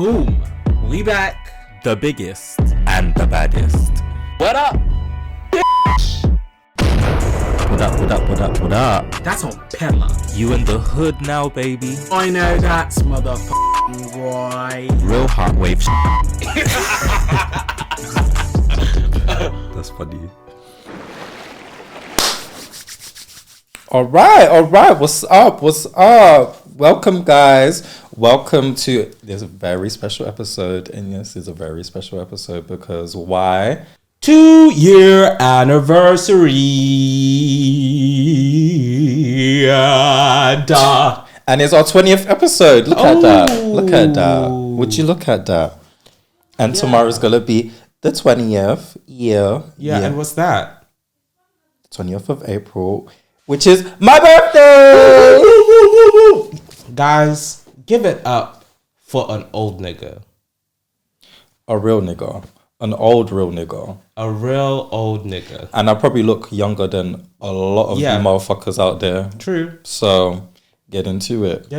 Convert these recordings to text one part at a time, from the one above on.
Boom. We back. The biggest and the baddest. What up? What up? That's on Pella. You in the hood now, baby. I know that's motherfucking right. Real Hotwave. That's funny. All right. What's up? Welcome, guys. Welcome to this very special episode. And yes, it's a very special episode because why? 2-year anniversary. And it's our 20th episode. Look at that. Would you look at that? And tomorrow's going to be the 20th. Yeah. And what's that? 20th of April, which is my birthday. Guys, give it up for an old nigga. A real nigga. An old real nigga. A real old nigga. And I probably look younger than a lot of you motherfuckers out there. True. So, get into it.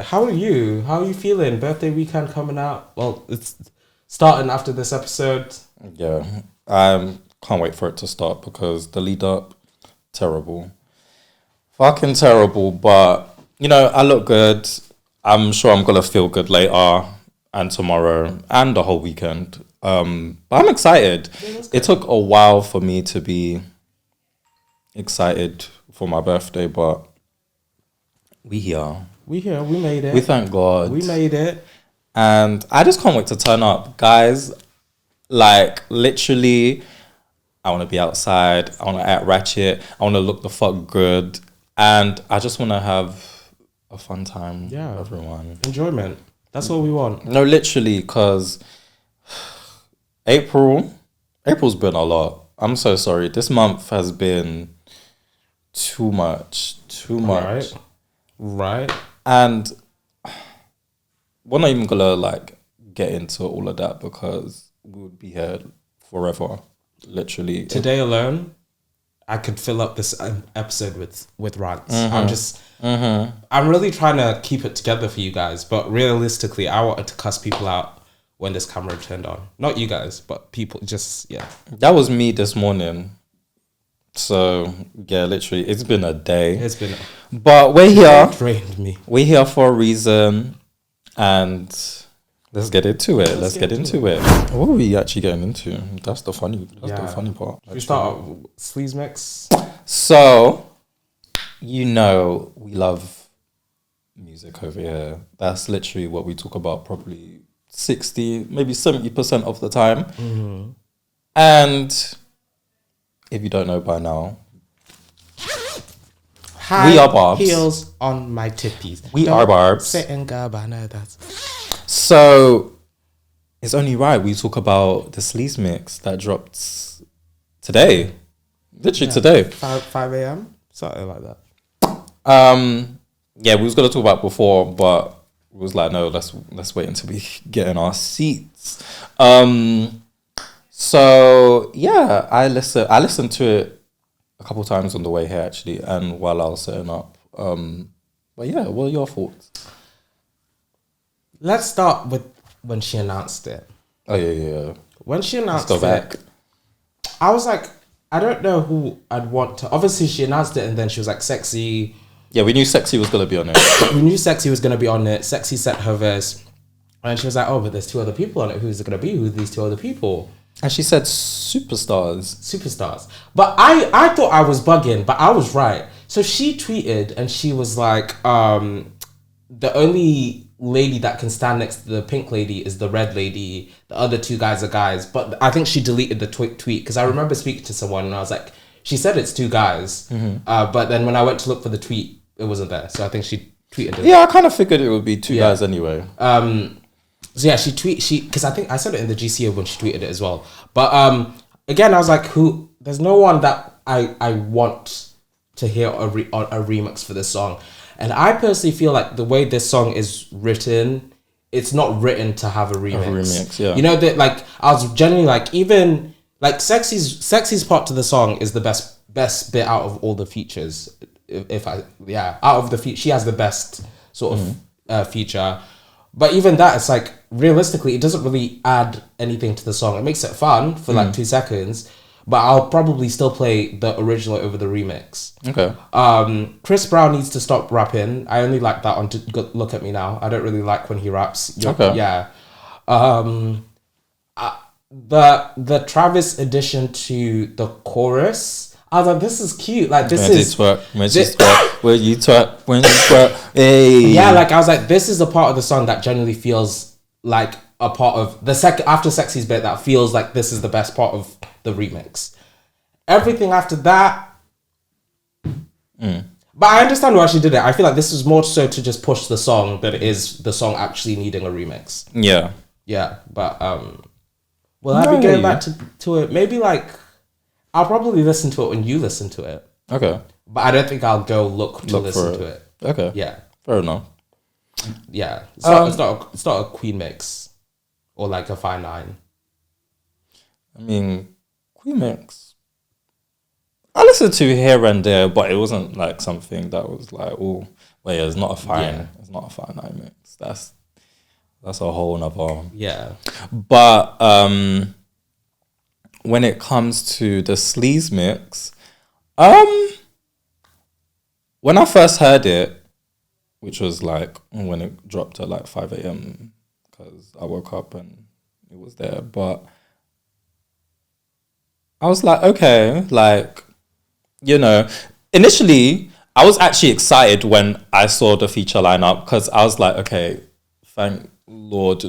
How are you? How are you feeling? Birthday weekend coming out. Well, it's starting after this episode. Yeah. I can't wait for it to start because the lead up, terrible. Fucking terrible. But, you know, I look good. I'm sure I'm going to feel good later and tomorrow and the whole weekend. But I'm excited. It took a while for me to be excited for my birthday, but we here. We made it. We thank God. We made it. And I just can't wait to turn up. Guys, like, literally, I want to be outside. I want to act ratchet. I want to look the fuck good. And I just want to have a fun time with everyone. Enjoyment. That's what we want. No, literally, because April's been a lot. I'm so sorry. This month has been too much. Right. And we're not even gonna like get into all of that because we would be here forever. Literally. Today alone, I could fill up this episode with rants. I'm really trying to keep it together for you guys, but realistically, I wanted to cuss people out when this camera turned on. Not you guys, but people. That was me this morning. So yeah, literally, it's been a day. But we're here. It drained me. We're here for a reason, and let's get into it. Let's get into it. What are we actually getting into? That's the funny part. Should we start off with Sleaze Mix? So, you know, we love music over here. That's literally what we talk about probably 60, maybe 70% of the time. Mm-hmm. And if you don't know by now, we are Barbs. Heels on my tippies. We are Barbs. So, it's only right we talk about the Sleaze Mix that dropped today. Literally today. 5 a.m.? Something like that. Yeah, we was going to talk about it before, but it was like, no, let's wait until we get in our seats. So yeah, I listened to it a couple times on the way here actually, and while I was setting up. But yeah, what are your thoughts? Let's start with when she announced it. Oh yeah. When she announced it, I was like, I don't know who I'd want to. Obviously, she announced it, and then she was like, "Sexy." Yeah, we knew Sexy was gonna be on it. We knew Sexy was gonna be on it. Sexy sent her verse, and she was like, "Oh, but there's 2 other people on it. Who's it gonna be? Who's these 2 other people?" And she said superstars. But I thought I was bugging, but I was right. So she tweeted, and she was like, "The only lady that can stand next to the pink lady is the red lady. The other 2 guys are guys." But I think she deleted the tweet because I remember speaking to someone, and I was like, she said it's 2 guys. Mm-hmm. But then when I went to look for the tweet, it wasn't there. So I think she tweeted it. Yeah, I kind of figured it would be 2 guys anyway. So yeah, because I think I said it in the GCA when she tweeted it as well. But again, I was like, there's no one that I want to hear a remix for this song. And I personally feel like the way this song is written, it's not written to have a remix. Yeah. You know, that like I was genuinely like, even like Sexy's part to the song is the best bit out of all the features. Out of the she has the best sort of feature. But even that, it's like realistically, it doesn't really add anything to the song. It makes it fun for like 2 seconds, but I'll probably still play the original over the remix. Okay. Chris Brown needs to stop rapping. I only like that on Look at Me Now. I don't really like when he raps. Okay. Yeah. The Travis addition to the chorus, I was like, this is cute. Like, this is... Where you twerk, when you twerk, hey. Yeah, like, I was like, this is a part of the song that genuinely feels like a part of the second after Sexy's bit that feels like this is the best part of the remix. Everything after that... But I understand why she did it. I feel like this is more so to just push the song than it is the song actually needing a remix. Yeah. Yeah, but... Will I be going back to it? Maybe like I'll probably listen to it when you listen to it. Okay. But I don't think I'll go look listen to it. Okay. Yeah. Fair enough. Yeah. It's not a Queen mix or like a Fine Line. I mean, Queen mix. I listened to here and there, but it wasn't like something that was like, oh, well, yeah, it's not a fine line mix. That's a whole nother. Yeah. But when it comes to the sleaze mix, when I first heard it, which was like when it dropped at like 5 a.m. because I woke up and it was there. But I was like, okay, like, you know, initially I was actually excited when I saw the feature lineup because I was like, okay, thank Lord,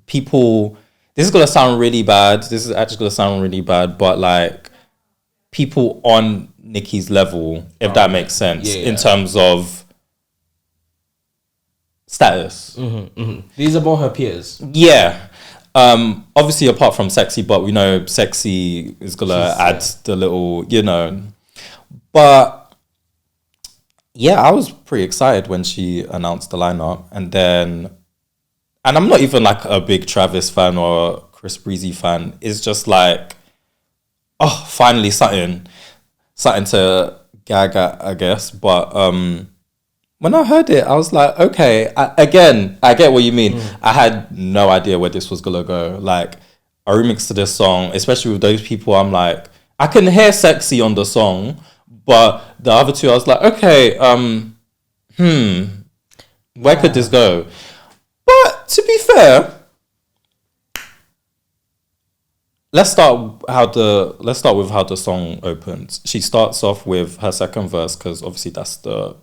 people, this is gonna sound really bad. This is actually gonna sound really bad, but like people on Nicki's level, if that makes sense, in terms of status. These are more her peers. Yeah. Obviously apart from Sexy, but we know Sexy is gonna add the little, you know. But yeah, I was pretty excited when she announced the lineup, and I'm not even like a big Travis fan or Chris Breezy fan. It's just like, oh, finally something to gag at, I guess. But when I heard it, I was like, okay, I get what you mean. I had no idea where this was gonna go. Like, a remix to this song, especially with those people, I'm like, I can hear Sexy on the song, but the other two, I was like, okay, where could this go? But to be fair, let's start with how the song opens. She starts off with her second verse because obviously that's the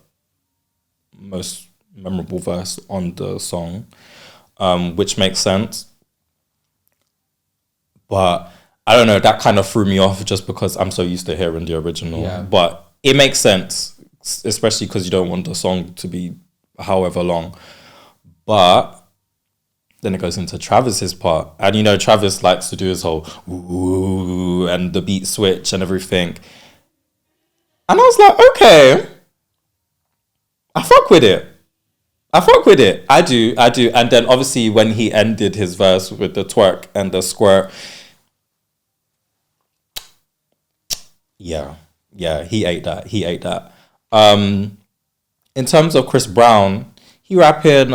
most memorable verse on the song, which makes sense. But I don't know, that kind of threw me off just because I'm so used to hearing the original. Yeah. But it makes sense, especially because you don't want the song to be however long. But then it goes into Travis's part. And you know, Travis likes to do his whole ooh and the beat switch and everything. And I was like, okay, I fuck with it. I do. And then obviously when he ended his verse with the twerk and the squirt, yeah, he ate that. In terms of Chris Brown, he rapping,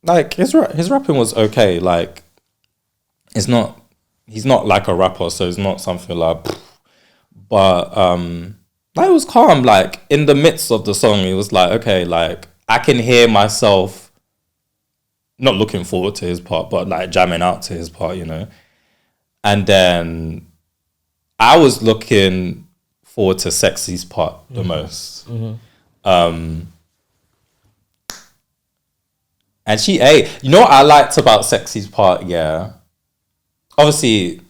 like his rapping was okay. Like, he's not like a rapper, so it's not something like, but like, it was calm. Like, in the midst of the song, it was like, okay, like I can hear myself not looking forward to his part, but like jamming out to his part, you know. And then I was looking forward to Sexy's part the most. And she ate. You know what I liked about Sexy's part? Yeah. Obviously,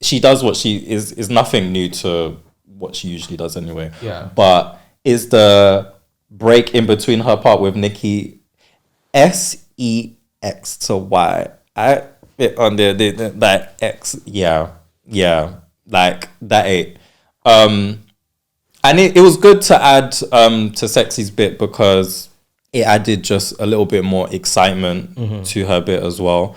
she does what she is nothing new to what she usually does anyway. Yeah. But is the break in between her part with Nicki SEX to Y. I on the that X. Yeah. Like that ate. And it was good to add to Sexy's bit because it added just a little bit more excitement to her bit as well.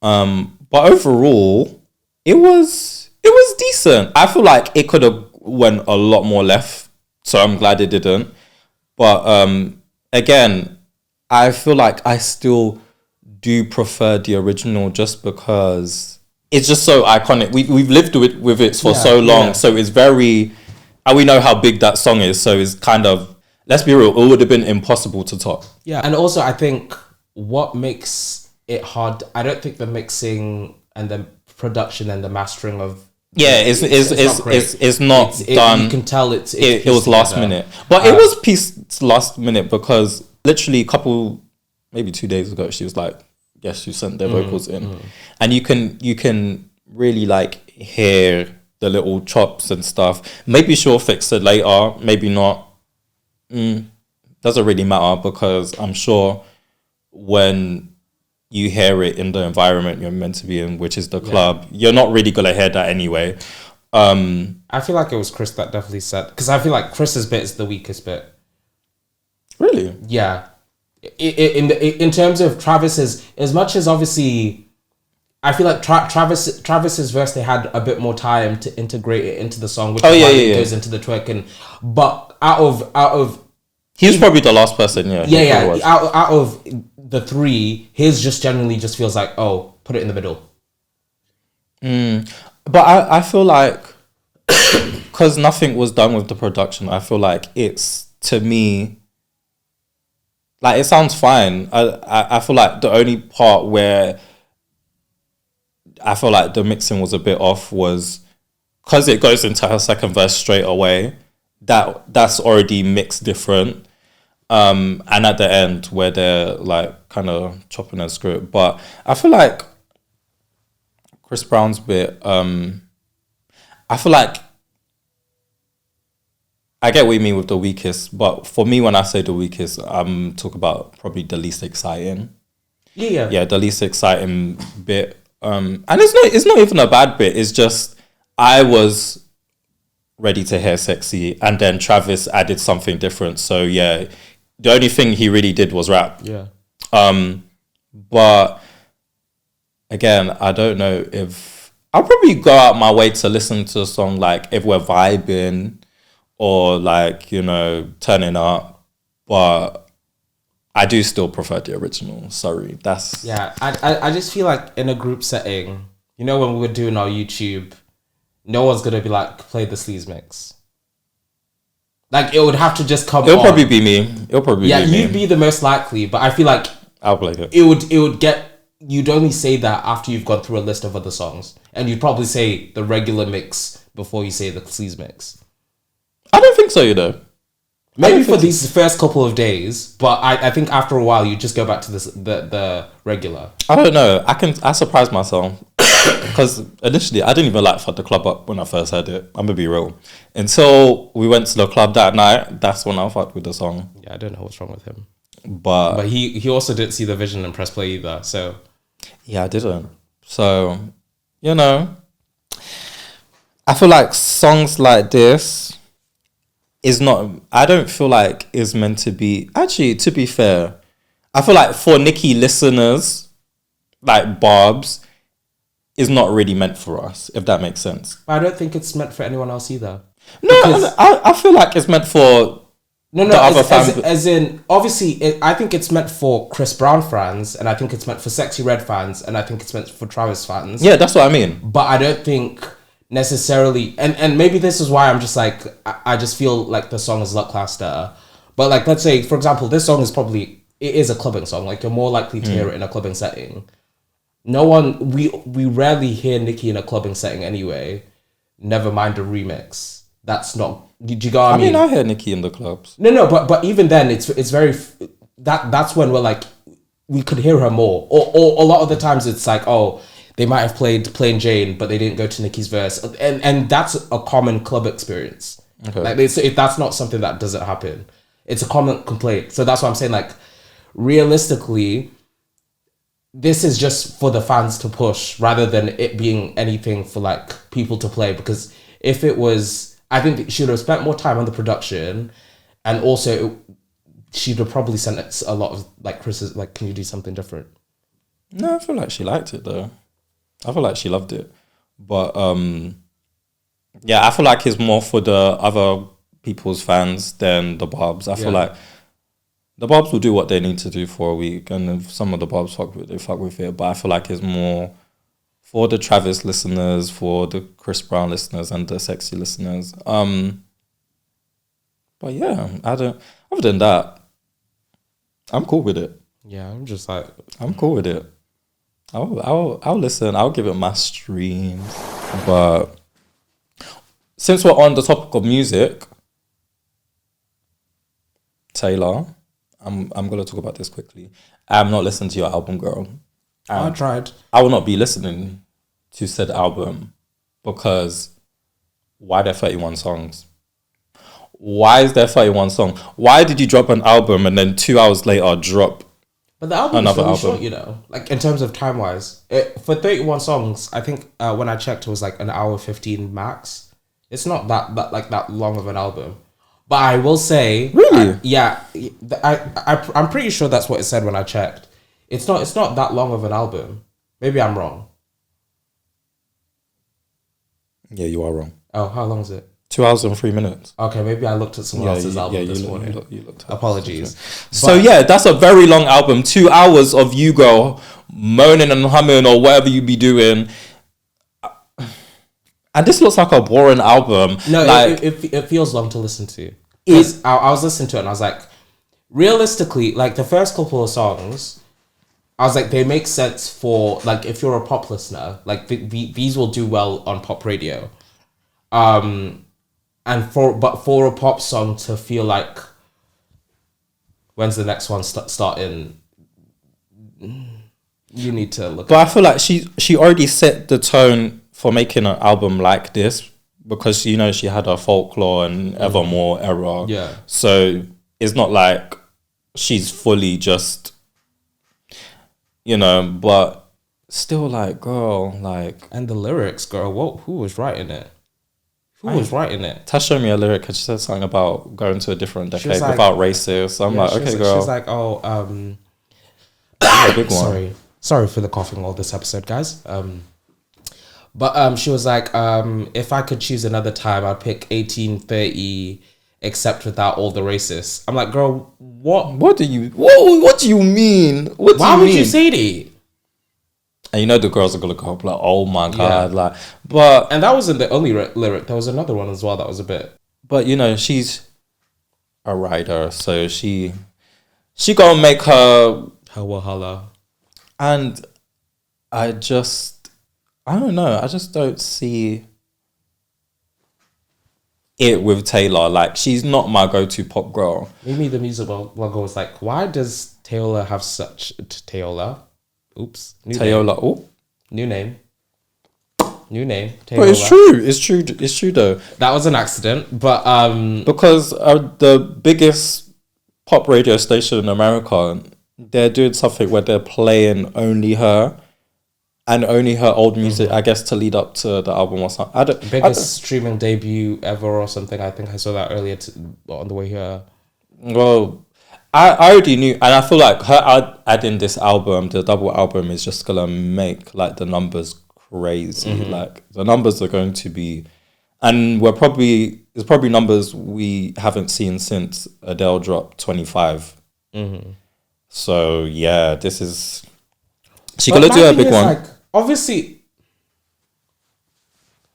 But overall, it was decent. I feel like it could have went a lot more left, so I'm glad it didn't. But again, I feel like I still do prefer the original just because it's just so iconic. We've lived with it for so long, so it's very, and we know how big that song is. So it's kind of, let's be real, it would have been impossible to top. Yeah, and also I think what makes it hard, I don't think the mixing and the production and the mastering of it's not done. You can tell it was last minute, but it was pieced last minute because literally maybe 2 days ago she was like, yes, you sent their vocals in, and you can really like hear the little chops and stuff. Maybe she'll fix it later, maybe not. Doesn't really matter because I'm sure when you hear it in the environment you're meant to be in, which is the club, you're not really gonna hear that anyway. I feel like it was Chris that definitely said, because I feel like Chris's bit is the weakest bit. Really? Yeah. In terms of Travis's, as much as obviously, I feel like Travis's verse, they had a bit more time to integrate it into the song, which it goes into the twerking. But out of he was probably the last person, Out of the three, his just generally just feels like, oh, put it in the middle. But I feel like because nothing was done with the production, I feel like it's, to me, like, it sounds fine. I feel like the only part where I feel like the mixing was a bit off was because it goes into her second verse straight away. That's already mixed different. And at the end where they're like kind of chopping a script. But I feel like Chris Brown's bit, I feel like I get what you mean with the weakest, but for me, when I say the weakest, I'm talking about probably the least exciting. Yeah, the least exciting bit. And it's not even a bad bit. It's just I was ready to hear sexy, and then Travis added something different. So yeah, the only thing he really did was rap. Yeah. But again, I don't know if I'll probably go out my way to listen to a song like if we're vibing or like, you know, turning up, but I do still prefer the original. Sorry, that's... Yeah, I just feel like in a group setting, you know, when we were doing our YouTube, no one's going to be like, play the sleaze mix. Like, it would have to just come It'll probably be me. Yeah, you'd be the most likely, but I feel like... I'll play it. It would get... You'd only say that after you've gone through a list of other songs. And you'd probably say the regular mix before you say the sleaze mix. I don't think so, you know. Maybe for these first couple of days, but I think after a while you just go back to the regular. I don't know. I surprised myself because initially I didn't even like Fuck the Club Up when I first heard it. I'm gonna be real. Until we went to the club that night, that's when I fucked with the song. Yeah, I don't know what's wrong with him. But he also didn't see the vision and press play either. So yeah, I didn't. So, you know, I feel like songs like this is not, I don't feel like is meant to be, actually, to be fair, I feel like for Nicki listeners, like Barb's, is not really meant for us, if that makes sense. I don't think it's meant for anyone else either. No, I feel like it's meant for other fans. As in, obviously, I think it's meant for Chris Brown fans, and I think it's meant for Sexy Red fans, and I think it's meant for Travis fans. Yeah, that's what I mean. But I don't think necessarily, and maybe this is why I'm just like, I just feel like the song is lackluster. But like, let's say, for example, this song is probably, it is a clubbing song. Like, you're more likely to hear it in a clubbing setting. We rarely hear Nicki in a clubbing setting anyway. Never mind a remix. That's not, do you go? I mean, I hear Nicki in the clubs. No, but even then, it's very, that's when we're like, we could hear her more. Or a lot of the times it's like, oh, they might have played Plain Jane, but they didn't go to Nicki's verse. And that's a common club experience. Okay. Like, if that's not something that doesn't happen. It's a common complaint. So that's what I'm saying. Like, realistically, this is just for the fans to push rather than it being anything for, like, people to play. Because if it was, I think she would have spent more time on the production. And also, she'd have probably sent it a lot of, like, Chris's, like, can you do something different? No, I feel like she liked it, though. I feel like she loved it. But, yeah, I feel like it's more for the other people's fans than the Barbs. I feel like The Barbs will do what they need to do for a week, and if some of the Barbs fuck with it. But I feel like it's more for the Travis listeners, for the Chris Brown listeners, and the Sexy listeners. But yeah, I don't. Other than that, I'm cool with it. Yeah, I'm just like, I'm cool with it. I'll listen. I'll give it my streams. But since we're on the topic of music, Taylor, I'm gonna talk about this quickly. I'm not listening to your album, girl. I tried. I will not be listening to said album because why there 31 songs? Why is there 31 songs? Why did you drop an album and then 2 hours later drop? But the album is another really album? short, you know, like in terms of time wise. For 31 songs, I think when I checked, it was like an hour 15 max. It's not that long of an album. But I will say, Really? I'm pretty sure that's what it said when I checked. It's not that long of an album. Maybe I'm wrong. Yeah, you are wrong. Oh, how long is it? 2 hours and 3 minutes. Okay, maybe I looked at someone else's album this morning. You looked at Apologies. So yeah, that's a very long album. 2 hours of you girl moaning and humming or whatever you be doing. And this looks like a boring album. No, like, it feels long to listen to. I was listening to it and I was like, realistically, like the first couple of songs, I was like, they make sense for, like, if you're a pop listener, like these will do well on pop radio. And for a pop song to feel like, when's the next one starting? You need to look. But I feel like she already set the tone for making an album like this because she had her Folklore and Evermore era. Yeah. So it's not like she's fully just, but still, like, girl, like. And the lyrics, girl. Who was writing it? Who was writing it? Tash showed me a lyric and she said something about going to a different decade like, without racist. So I'm like, okay, girl. She's like, a big one. Sorry for the coughing all this episode, guys. But she was like, if I could choose another time, I'd pick 1830, except without all the racists. I'm like, girl, what? What do you mean? Why would you say that? And the girls are gonna go up like, oh my god, like, but and that wasn't the only lyric. There was another one as well that was a bit. But she's a writer, so she gonna make her wahala. And I don't know. I just don't see it with Taylor. Like, she's not my go-to pop girl. Maybe the music blogger was like, why does Taylor have such Taylor? Oops. Taylor. Oh, new name. Taylor. But it's true though. That was an accident, but because the biggest pop radio station in America, they're doing something where they're playing only her and only her old music, I guess, to lead up to the album or something. Biggest streaming debut ever or something. I think I saw that earlier on the way here. Well, I already knew, and I feel like her adding this album, the double album, is just gonna make like the numbers crazy. Mm-hmm. Like, the numbers are going to be, and it's probably numbers we haven't seen since Adele dropped 25. Mm-hmm. So yeah, this is, she's gonna do a big one. Like, obviously,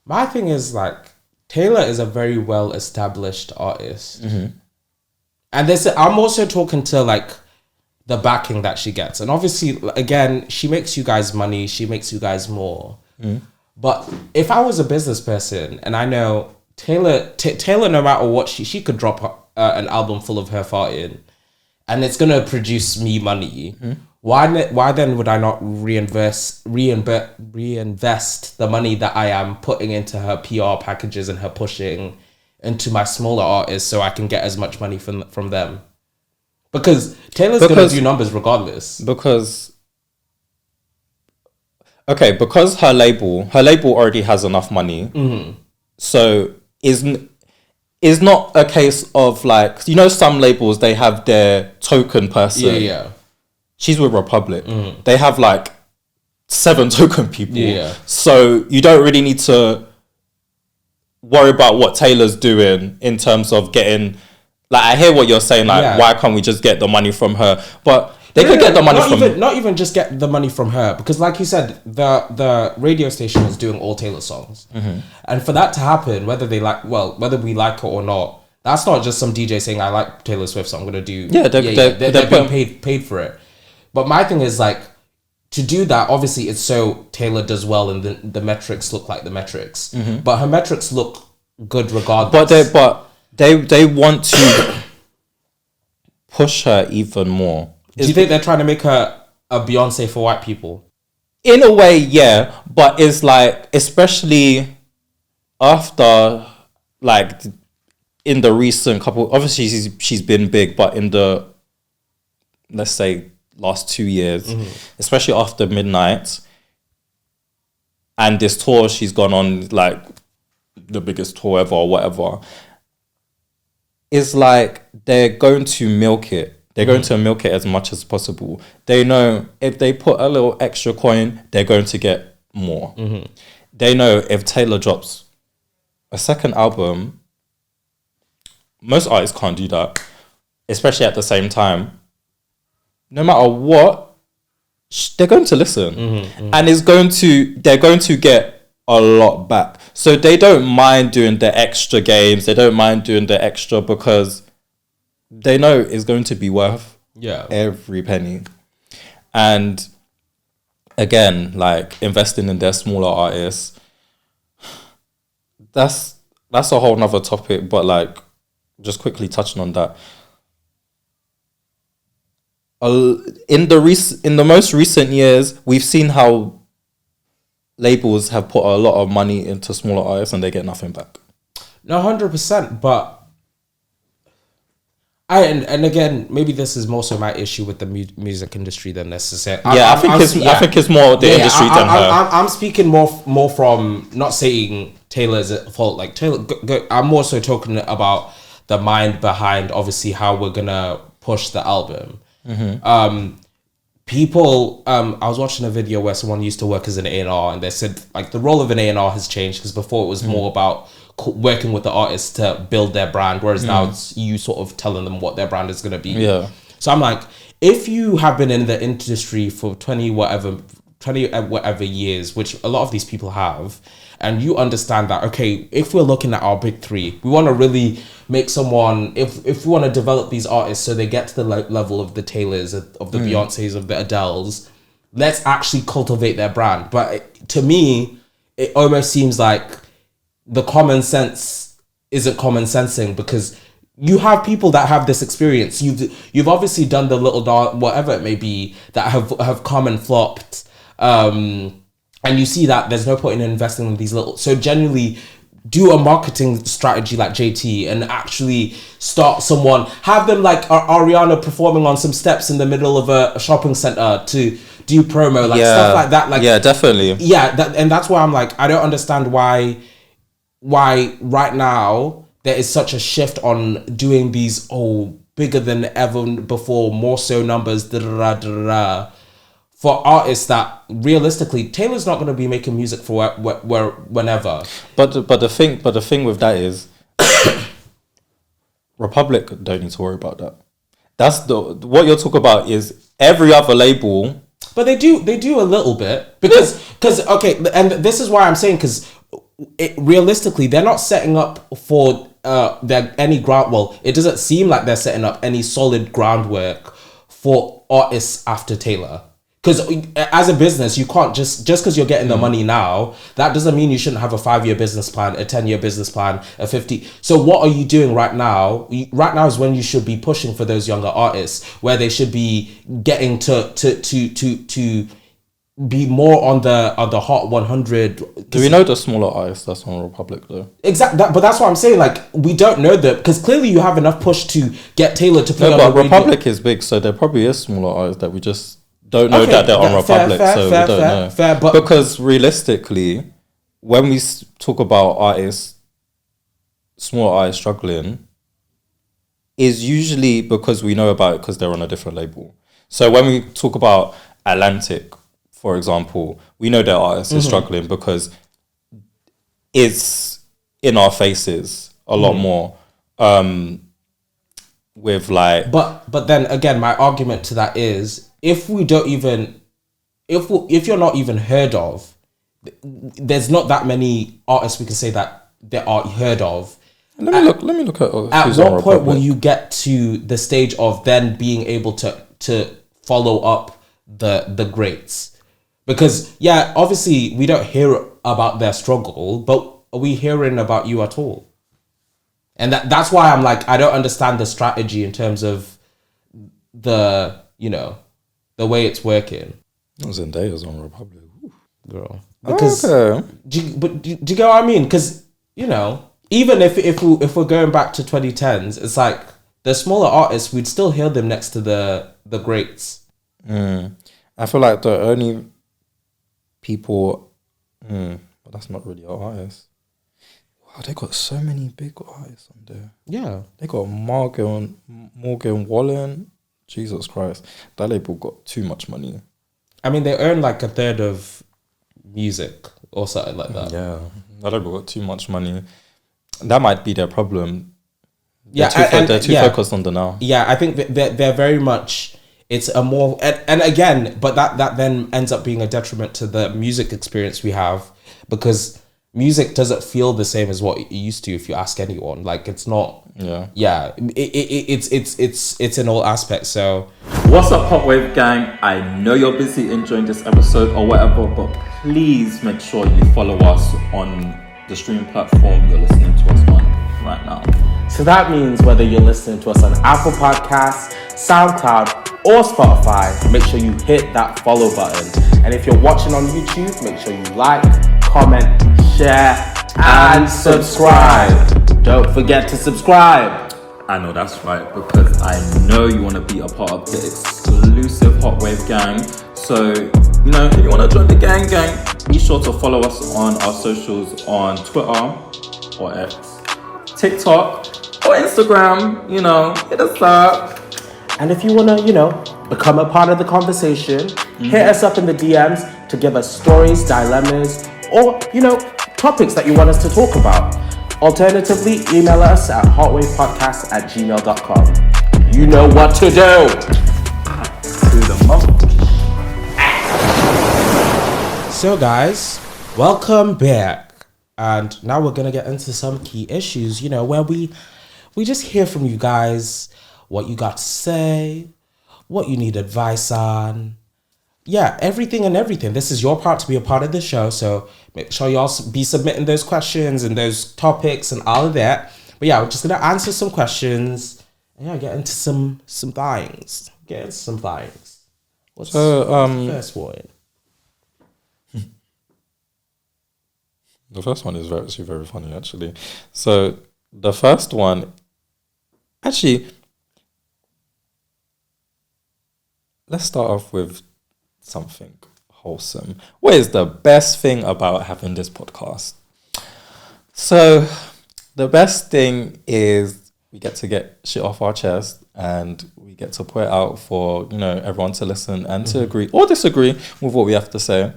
my thing is, like, Taylor is a very well established artist. Mm-hmm. And I'm also talking to, like, the backing that she gets. And obviously, again, she makes you guys money. She makes you guys more. Mm. But if I was a business person and I know Taylor, no matter what, she could drop an album full of her farting and it's going to produce me money. Mm. Why then would I not reinvest the money that I am putting into her PR packages and her pushing into my smaller artists so I can get as much money from them? Because Taylor's going to do numbers regardless. Because her label already has enough money. Mm-hmm. So is not a case of, like, some labels, they have their token person. Yeah. She's with Republic. Mm. They have like 7 token people. Yeah. So you don't really need to worry about what Taylor's doing in terms of getting Like, I hear what you're saying. Like, why can't we just get the money from her? But they could get the money from... Not even just get the money from her. Because like you said, the radio station is doing all Taylor songs. And for that to happen, whether we like her or not, that's not just some DJ saying, I like Taylor Swift, so I'm going to do... They're being paid for it. But my thing is, like, to do that, obviously, it's so Taylor does well and the metrics look like the metrics. But her metrics look good regardless. But they want to push her even more. Do you think they're trying to make her a Beyonce for white people? In a way, yeah. But it's like, especially after, like, in the recent couple... Obviously, she's been big, but in the, let's say, last 2 years, especially after Midnight, and this tour she's gone on, like, the biggest tour ever or whatever, it's like they're going to milk it. They're going to milk it as much as possible. They know if they put a little extra coin, they're going to get more. They know if Taylor drops a second album, most artists can't do that, especially at the same time. No matter what, they're going to listen. And they're going to get a lot back. So they don't mind doing the extra games. They don't mind doing the extra because they know it's going to be worth every penny. And again, like, investing in their smaller artists, that's a whole nother topic. But, like, just quickly touching on that, in the most recent years, we've seen how labels have put a lot of money into smaller artists and they get nothing back. No, 100%. But and again, maybe this is more so my issue with the music industry than necessarily. I think it's more the industry than her. I'm speaking more from, not saying Taylor's at fault. Like, Taylor, I'm more so talking about the mind behind, obviously, how we're gonna push the album. People, I was watching a video where someone used to work as an A&R, and they said, like, the role of an A&R has changed, because before it was more about working with the artists to build their brand, whereas now it's you sort of telling them what their brand is going to be. So I'm like, if you have been in the industry for 20 whatever years, which a lot of these people have, and you understand that, okay, if we're looking at our big three, we want to really make someone, if we want to develop these artists so they get to the level of the Taylors, of the Beyoncés, of the Adeles, let's actually cultivate their brand. But to me, it almost seems like the common sense isn't common sensing, because you have people that have this experience. You've obviously done the little whatever it may be that have come and flopped. And you see that there's no point in investing in these little... So generally, do a marketing strategy like JT and actually start someone... Have them like Ariana performing on some steps in the middle of a shopping centre to do promo, like stuff like that. Like, yeah, definitely. Yeah, and that's why I'm like, I don't understand why right now there is such a shift on doing these bigger than ever before, more so numbers, for artists that realistically Taylor's not going to be making music for whenever. But the thing with that is Republic don't need to worry about that. That's what you're talking about is every other label. But they do a little bit because okay, and this is why I'm saying, because realistically they're not setting up for any ground. Well, it doesn't seem like they're setting up any solid groundwork for artists after Taylor. Because as a business, you can't just because you're getting the money now, that doesn't mean you shouldn't have a 5-year business plan, a 10-year business plan, a 50. So what are you doing right now? Right now is when you should be pushing for those younger artists, where they should be getting to be more on the Hot 100. Do we know the smaller artists that's on Republic though? Exactly, but that's what I'm saying. Like, we don't know them because clearly you have enough push to get Taylor to play on the Republic radio. Is big, so there probably is smaller artists that we just don't know that they're on Republic, so we don't know. But because realistically, when we talk about artists, small artists struggling, is usually because we know about it because they're on a different label. So when we talk about Atlantic, for example, we know their artists is struggling because it's in our faces a lot more. with like. But then again, my argument to that is if you're not even heard of, there's not that many artists we can say that they are heard of. Let me look at. At what point will you get to the stage of then being able to follow up the greats? Because yeah, obviously we don't hear about their struggle, but are we hearing about you at all? And that's why I'm like, I don't understand the strategy in terms of the way it's working. Zendaya's on Republic, girl. Because do you get what I mean? Because even if we're going back to 2010s, it's like the smaller artists, we'd still hear them next to the greats. I feel like the only people, but that's not really artists. Wow, they got so many big artists on there. Yeah, they got Morgan Wallen. Jesus Christ, that label got too much money. I mean, they earn like a third of music or something like that. Yeah, that label got too much money. That might be their problem. They're too focused on the now. Yeah, I think they're very much. It's a more and again, but that then ends up being a detriment to the music experience we have, because music doesn't feel the same as what it used to. If you ask anyone, like it's not. Yeah. It's in all aspects. So, what's up, Hotwave gang? I know you're busy enjoying this episode or whatever, but please make sure you follow us on the streaming platform you're listening to us on right now. So that means whether you're listening to us on Apple Podcasts, SoundCloud, or Spotify, make sure you hit that follow button. And if you're watching on YouTube, make sure you like, comment, share, and subscribe. Don't forget to subscribe. I know that's right, because I know you want to be a part of the exclusive Hotwave gang. So, if you want to join the gang, be sure to follow us on our socials on Twitter or X, TikTok or Instagram. Hit us up. And if you want to, become a part of the conversation, hit us up in the DMs to give us stories, dilemmas, or, topics that you want us to talk about. Alternatively, email us at hotwavepodcast@gmail.com. You know what to do. To the month. So guys, welcome back. And now we're going to get into some key issues, where we just hear from you guys, what you got to say, what you need advice on. Yeah, everything and everything. This is your part to be a part of the show, so make sure y'all be submitting those questions and those topics and all of that. But yeah, we're just gonna answer some questions and get into some things. What's the first one? The first one is actually very funny, actually. So the first one, actually, let's start off with something wholesome. What is the best thing about having this podcast? So the best thing is we get to get shit off our chest and we get to put it out for everyone to listen and to agree or disagree with what we have to say.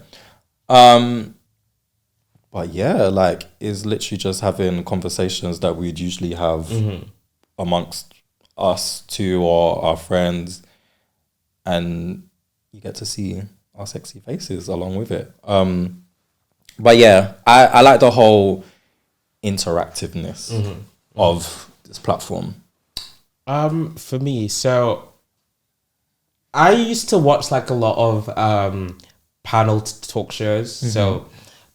But yeah, like, it's literally just having conversations that we'd usually have amongst us two or our friends, and you get to see our sexy faces along with it. But yeah, I like the whole interactiveness of this platform. For me, so I used to watch like a lot of panel talk shows. So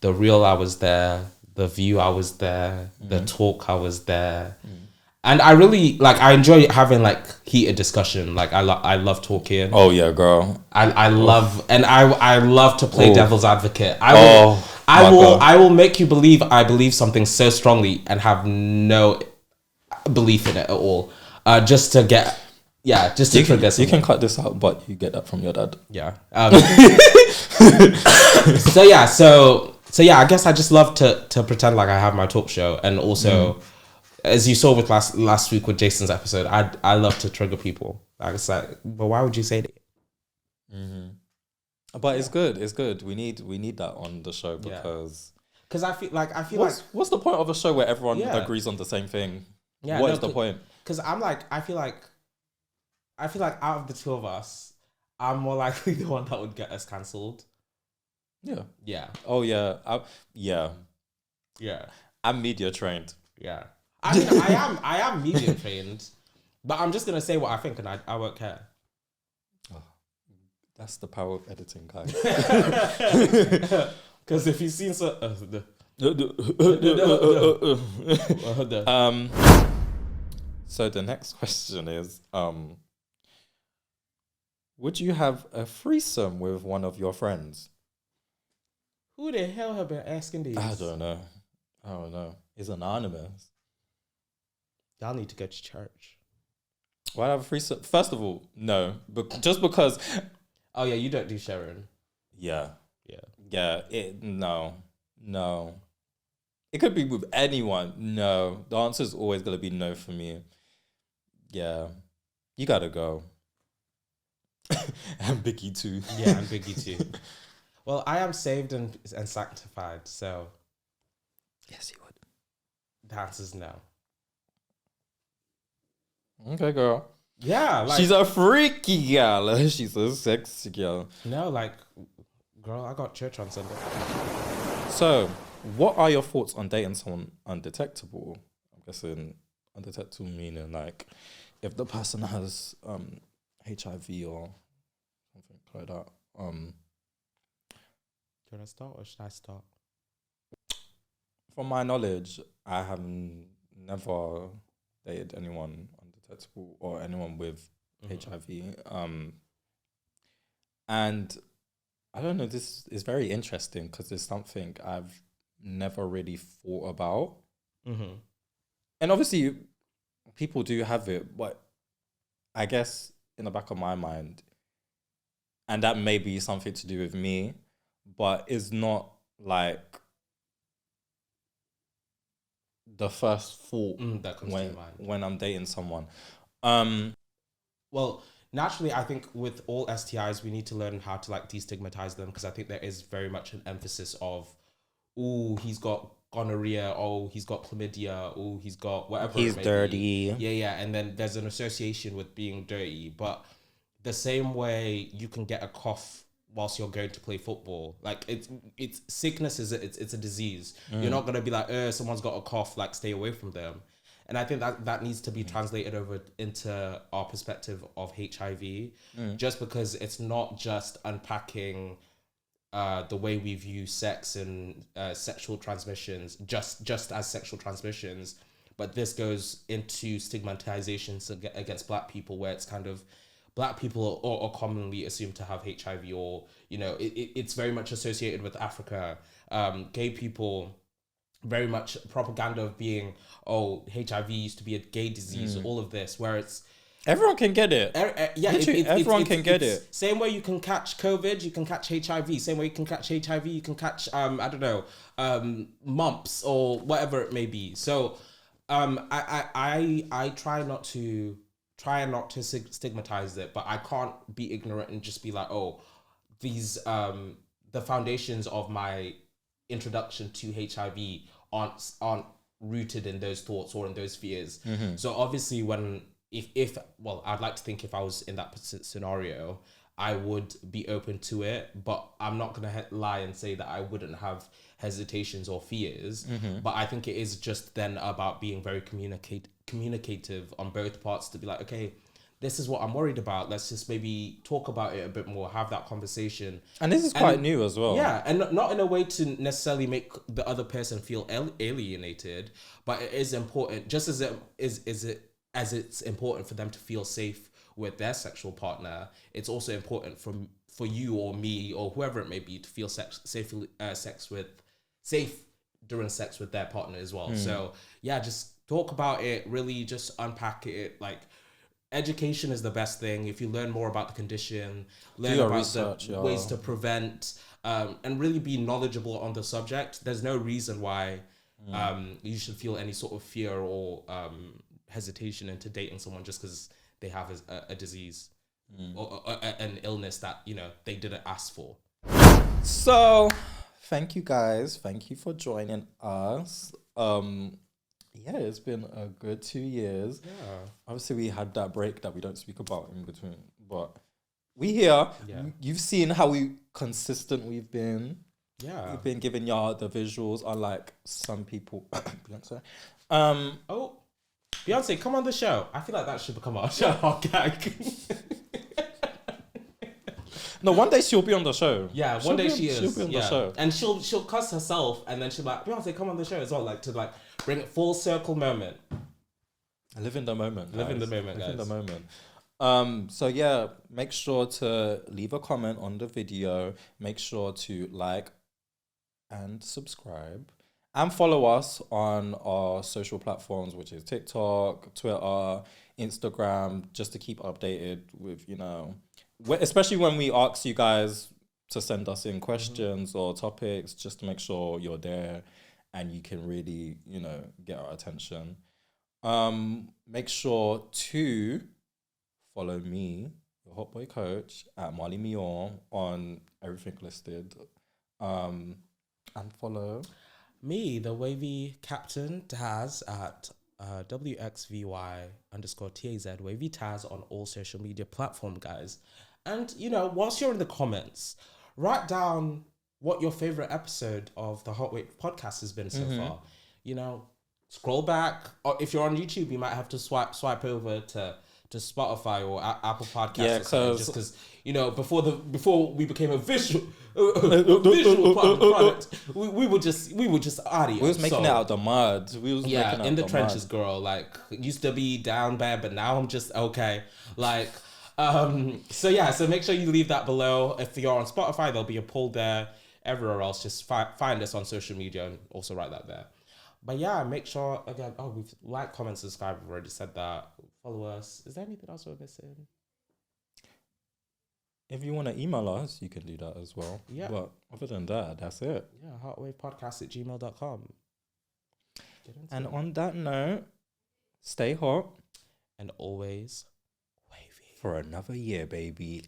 The Real, I was there. The View, I was there. The Talk, I was there. And I really I enjoy having like heated discussion. Like I love talking. Oh yeah, girl. I love to play devil's advocate. I will make you believe I believe something so strongly and have no belief in it at all. Just to trigger something. You can cut this out, but you get that from your dad. Yeah. So I guess I just love to pretend like I have my talk show, and also, as you saw with last week with Jason's episode, I love to trigger people. Like it's like, but why would you say that? But it's good. It's good. We need that on the show because I feel like what's the point of a show where everyone agrees on the same thing? Yeah, What no, is the point? because I feel like out of the two of us, I'm more likely the one that would get us cancelled. Yeah. Yeah, Oh yeah. Yeah. yeah, I'm media trained. yeah. I mean, I am media trained, but I'm just gonna say what I think, and I won't care. That's the power of editing, guys. Because if you've seen so, um. So the next question is, would you have a threesome with one of your friends? who the hell have been asking these? I don't know. It's anonymous. Y'all need to go to church. Why have a threesome? First of all, no. But just because. Oh yeah, you don't do Sharon. Yeah. Yeah. Yeah. No. It could be with anyone. No. The answer is always going to be no for me. Yeah. You got to go. And Biggie too. Yeah, and Biggie too. Well, I am saved and sanctified, so Yes, you would. the answer's no. Okay, girl. Yeah, like She's a freaky gal. She's a sexy gal. no, like girl, I got church on Sunday. So, what are your thoughts on dating someone undetectable? I'm guessing undetectable meaning like if the person has HIV or something like that. Do you want to start or should I start? From my knowledge, I have never dated anyone undetectable or anyone with HIV. And I don't know, this is very interesting because it's something I've never really thought about. Mm-hmm. And obviously, people do have it, but I guess in the back of my mind, and that may be something to do with me, but it's not like the first thought That comes to your mind. when I'm dating someone. Well, naturally, I think with all STIs, we need to learn how to like destigmatize them because I think there is very much an emphasis of, oh, he's got gonorrhea, oh, he's got chlamydia, oh, he's got whatever. He's it may dirty. be. Yeah, and then there's an association with being dirty, but the same way you can get a cough whilst you're going to play football, like it's sickness is it's a disease. You're not gonna be like, someone's got a cough, like stay away from them. And I think that needs to be translated over into our perspective of HIV, just because it's not just unpacking the way we view sex and sexual transmissions, just as sexual transmissions, but this goes into stigmatizations against Black people, where it's kind of Black people are commonly assumed to have HIV, or it's very much associated with Africa. Gay people, very much propaganda of being, oh, HIV used to be a gay disease, all of this, where it's Everyone can get it. yeah, everyone can get it. Same way you can catch COVID, you can catch HIV. Same way you can catch HIV, you can catch I don't know, mumps or whatever it may be. So, I try not to stigmatize it, but I can't be ignorant and just be like, oh, these the foundations of my introduction to HIV aren't rooted in those thoughts or in those fears. So obviously when if I'd like to think if I was in that scenario, I would be open to it, but I'm not gonna lie and say that I wouldn't have hesitations or fears. But I think it is just then about being very communicative on both parts to be like, okay, this is what I'm worried about. Let's just maybe talk about it a bit more, have that conversation. And this is quite new as well. Yeah, and not in a way to necessarily make the other person feel alienated, but it is important, just as it's important for them to feel safe with their sexual partner. It's also important for you or me or whoever it may be to feel safe during sex with their partner as well. So yeah, just talk about it, really just unpack it. Like, education is the best thing. If you learn more about the condition, learn about research, ways to prevent, and really be knowledgeable on the subject, there's no reason why you should feel any sort of fear or hesitation into dating someone just because they have a disease or an illness that they didn't ask for. So thank you guys, thank you for joining us. Yeah, it's been a good 2 years. Yeah. Obviously, we had that break that we don't speak about in between, but we here. Yeah. You've seen how consistent we've been. Yeah. We've been giving y'all the visuals, unlike some people. Beyonce. Oh, Beyonce, come on the show. I feel like that should become our show. Our gag. No, one day she'll be on the show. Yeah, one day she is. She'll be on the show, and she'll cuss herself, and then she'll be like, Beyonce, come on the show as well, like to like bring it full circle moment. Live in the moment. Live in the moment, Live in guys. the moment. So yeah, make sure to leave a comment on the video. Make sure to like and subscribe. And follow us on our social platforms, which is TikTok, Twitter, Instagram, just to keep updated with, especially when we ask you guys to send us in questions or topics, just to make sure you're there and you can really, get our attention. Make sure to follow me, your hot boy coach, at Marley Mion on everything listed. And follow Me, the wavy captain Taz at WXVY_TAZ, wavy Taz on all social media platform, guys. And, whilst you're in the comments, write down what your favorite episode of the Hotwave podcast has been so far. Scroll back. Or if you're on YouTube, you might have to swipe over to Spotify or Apple Podcasts. Yeah, or something, just because before we became a visual product, we were just audio. We was making it out the mud. We was making it in the out trenches, mud. girl. Like, used to be down bad, but now I'm just okay. Like, so make sure you leave that below. If you're on Spotify, there'll be a poll there. Everywhere else, just find us on social media and also write that there. But yeah, make sure, again, we've liked, comment, subscribe. We've already said that. Follow us. Is there anything else we're missing? If you want to email us, you can do that as well. Yeah. But other than that, that's it. Yeah, hotwavepodcast@gmail.com. And on that note, stay hot. And always wavy. For another year, baby.